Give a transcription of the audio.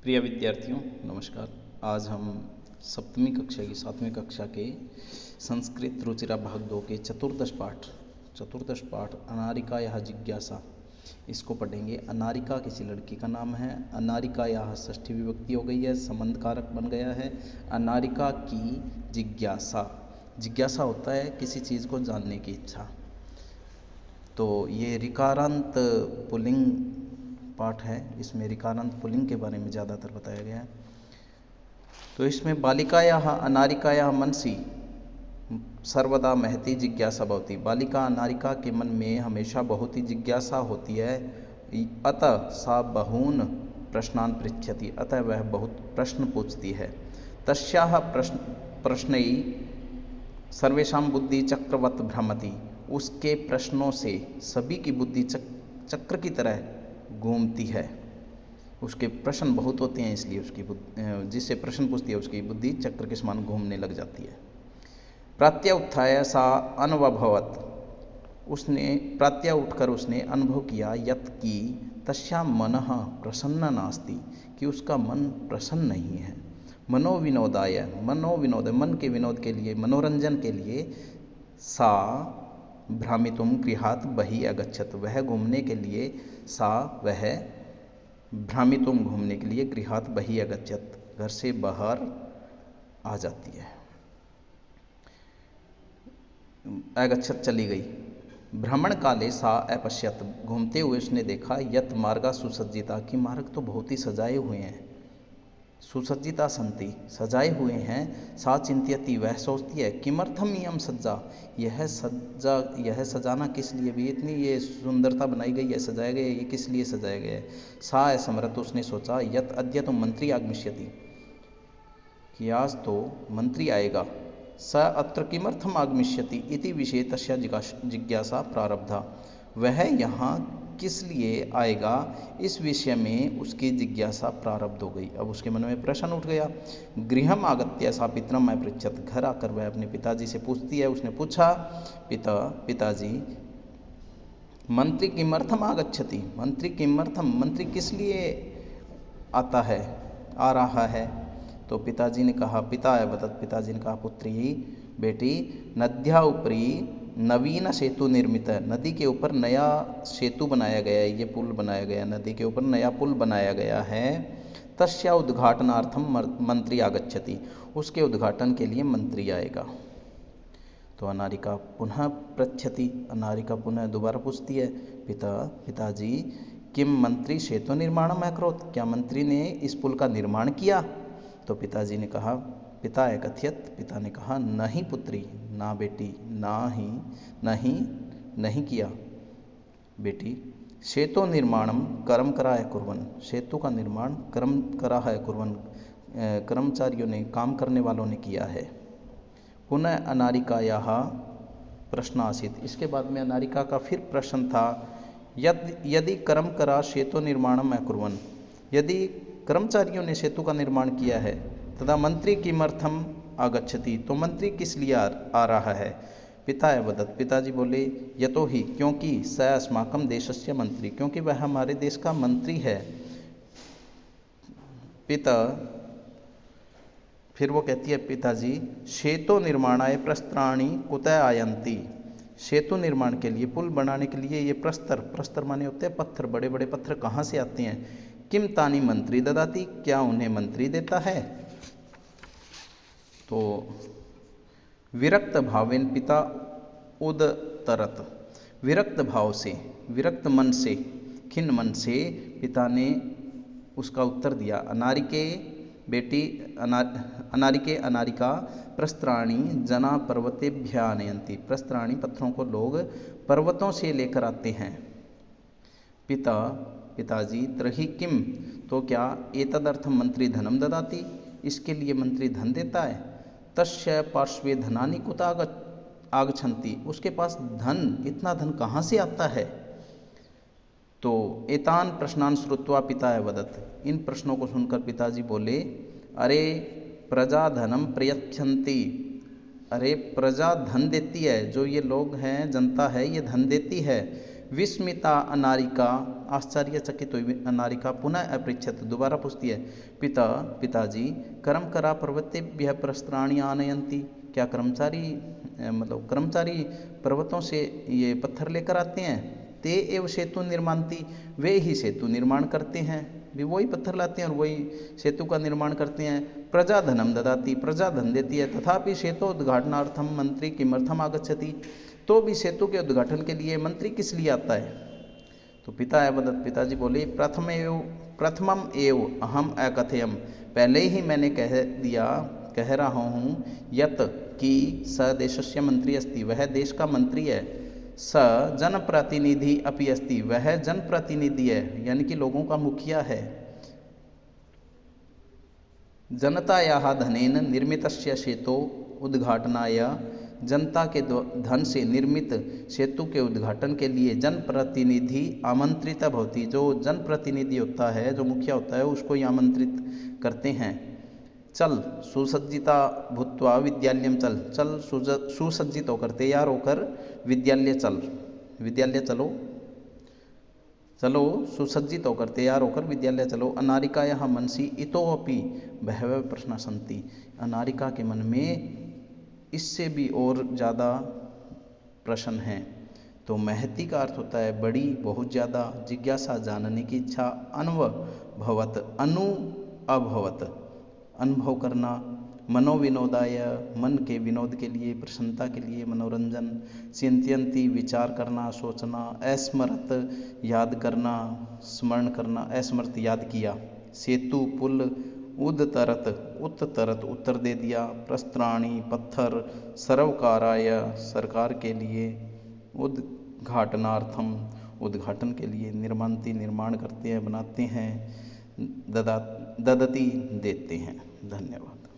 प्रिय विद्यार्थियों नमस्कार। आज हम सप्तमी कक्षा की 7वीं कक्षा के संस्कृत रुचिरा भाग 2 के चतुर्दश पाठ अनारिका यह जिज्ञासा इसको पढ़ेंगे। अनारिका किसी लड़की का नाम है। अनारिका यह षष्ठी विभक्ति हो गई है, संबंध कारक बन गया है। अनारिका की जिज्ञासा होता है किसी चीज़ को जानने की इच्छा। तो ये ऋकारांत पुल्लिंग पाठ है, इसमें ऋकारांत पुल्लिंग के बारे में ज़्यादातर बताया गया है। तो इसमें बालिकायाः अनारिकायाः मनसि सर्वदा महती जिज्ञासा भवति। बालिका अनारिका के मन में हमेशा बहुत ही जिज्ञासा होती है। अतः सा बहून प्रश्नान् पृच्छति, अतः वह बहुत प्रश्न पूछती है। तस्याः प्रश्नै सर्वेषां बुद्धि चक्रवत् भ्रमति, उसके प्रश्नों से सभी की बुद्धि चक्र की तरह घूमती है। उसके प्रश्न बहुत होते हैं, इसलिए उसकी जिससे प्रश्न पूछती है उसकी बुद्धि चक्र के समान घूमने लग जाती है। प्रातः उत्थाय सा अनुभवत, उसने प्रातः उठकर उसने अनुभव किया यत् की तस्या मनः प्रसन्न नास्ति, कि उसका मन प्रसन्न नहीं है। मनोविनोदाय मन के विनोद के लिए, मनोरंजन के लिए सा भ्रामितुम गृहात् बहिः अगच्छत, वह घूमने के लिए भ्रामितुम घूमने के लिए गृहात् बहिः अगच्छत, घर से बाहर आ जाती है। अगच्छत चली गई। भ्रमण काले सा अपश्यत, घूमते हुए उसने देखा यत् मार्गा सुसज्जिता, कि मार्ग तो बहुत ही सजाए हुए हैं। सुसज्जिता संति, सजाए हुए हैं। सा चिंत्यति, वह सोचती है किमर्थम इयं सज्जा, यह सजाना किस लिए भी, इतनी ये सुंदरता बनाई गई है, सजाया गया है, ये किस लिए सजाया गया है। सा असमरत, उसने सोचा यत् अद्य तो मंत्री आगमिष्यति, कि आज तो मंत्री आएगा। स अत्र किमर्थम आगमिष्यति इति विषये तस्या जिज्ञासा प्रारब्धा, वह यहाँ किस लिए आएगा इस विषय में उसकी जिज्ञासा प्रारब्ध हो गई। अब उसके मन में प्रश्न उठ गया। गृहम आगत्य सा पितरम अपृच्छत, घर आकर वह अपने पिताजी से पूछती है। उसने पूछा पिताजी मंत्री किमर्थम आगच्छति, मंत्री किस लिए आता है, आ रहा है। तो पिताजी ने कहा पिताजी ने कहा पुत्री बेटी नद्या ऊपरी नवीन सेतु निर्मित है, नदी के ऊपर नया सेतु बनाया गया है, ये पुल बनाया गया, नदी के ऊपर नया पुल बनाया गया है। तस्या उद्घाटनार्थम मंत्री आगच्छति, उसके उद्घाटन के लिए मंत्री आएगा। तो अनारिका पुनः पृच्छति, अनारिका पुनः दोबारा पूछती है पिताजी किम मंत्री सेतु निर्माणम अकरोत्, क्या मंत्री ने इस पुल का निर्माण किया। तो पिताजी ने कहा पिता कथयत, पिता ने कहा नहीं पुत्री, ना बेटी, नहीं किया बेटी। सेतु निर्माणम कर्म करा है कुर्वन्, सेतु का निर्माण कर्म करा है कुर्वन्, कर्मचारियों ने, काम करने वालों ने किया है। पुनः अनारिकायाः प्रश्न आसीत्, इसके बाद में अनारिका का फिर प्रश्न था यदि कर्म करा सेतु निर्माणम अकुर्वन्, यदि कर्मचारियों ने सेतु का निर्माण किया है तदा मंत्री किमर्थम आगच्छति, तो मंत्री किस लिए आ रहा है। पिता वदत्, पिताजी बोले यतो ही, क्योंकि स अस्माकं देशस्य मंत्री, क्योंकि वह हमारे देश का मंत्री है। पिता फिर वो कहती है पिताजी सेतु निर्माणाय प्रस्त्राणि कुतः आयन्ति, सेतु निर्माण के लिए, पुल बनाने के लिए ये प्रस्तर माने होते हैं पत्थर, बड़े बड़े पत्थर कहाँ से आते हैं। किम तानि मंत्री ददाति, क्या उन्हें मंत्री देता है। तो विरक्त भावेन पिता उदतरत, विरक्त भाव से, विरक्त मन से, खिन्न मन से पिता ने उसका उत्तर दिया। अनारिका प्रस्त्राणि जना पर्वतेभ्य आनयन्ति, प्रस्त्राणि पत्थरों को लोग पर्वतों से लेकर आते हैं। पिताजी त्रहि किम, तो क्या एतदर्थम मंत्री धनम ददाति, इसके लिए मंत्री धन देता है। तस्य पार्श्वे धनानि कुतः आगच्छन्ति, उसके पास धन, इतना धन कहाँ से आता है। तो एतान प्रश्नान श्रुत्वा पिता वदत्, इन प्रश्नों को सुनकर पिताजी बोले अरे प्रजा धनम प्रयच्छन्ति, अरे प्रजा धन देती है, जो ये लोग हैं, जनता है, ये धन देती है। विस्मिता अनारिका, आश्चर्यचकित हुई अनारिका पुनः अपृच्छत, दोबारा पूछती है, पिताजी कर्म करा पर्वतेभ्यः प्रस्त्राणि आनयन्ति, क्या कर्मचारी पर्वतों से ये पत्थर लेकर आते हैं। ते एव सेतु निर्मान्ति, वे ही सेतु निर्माण करते हैं, भी वही पत्थर लाते हैं और वही सेतु का निर्माण करते हैं। प्रजा धनम ददाति, प्रजा धन देती है, तथापि सेतु उद्घाटनार्थम मंत्री किमर्थम आगच्छति, तो भी सेतु के उद्घाटन के लिए मंत्री किस लिए आता है। तो पिताजी बोले, प्रथमम एव अहम अकथयम, पहले ही मैंने कह रहा हूँ, यत कि स देशस्य मंत्री अस्ति, वह देश का मंत्री है, स जनप्रतिनिधि अपि अस्ति, वह जनप्रतिनिधि है, यानी कि लोगों का मुखिया है। जनतायाः धनेन निर्मितस्य सेतु उद्घाटनाय, जनता के धन से निर्मित सेतु के उद्घाटन के लिए जनप्रतिनिधि आमंत्रित भवति, जो जनप्रतिनिधि होता है, जो मुखिया होता है, उसको ही आमंत्रित करते हैं। चल सुसज्जिता भूत्वा विद्यालयम चल, सुसज्जित होकर, तैयार होकर विद्यालय चलो, सुसज्जित होकर, तैयार होकर विद्यालय चलो। अनारिकायाः मनसि इतोऽपि बहवः प्रश्नाः सन्ति, अनारिका के मन में इससे भी और ज़्यादा प्रश्न हैं। तो महती का अर्थ होता है बड़ी, बहुत ज़्यादा, जिज्ञासा जानने की इच्छा, अभवत अनुभव करना, मनोविनोदाय मन के विनोद के लिए, प्रसन्नता के लिए, मनोरंजन, चिंत्यन्ति विचार करना, सोचना, अस्मरत याद करना, स्मरण करना, अस्मरत याद किया। सेतु पुल, उत्तरत उत्तर दे दिया, प्रस्त्राणी पत्थर, सर्वकाराय सरकार के लिए, उद्घाटनार्थम उद्घाटन के लिए, निर्मान्ति निर्माण करते हैं, बनाते हैं, ददति देते हैं। धन्यवाद।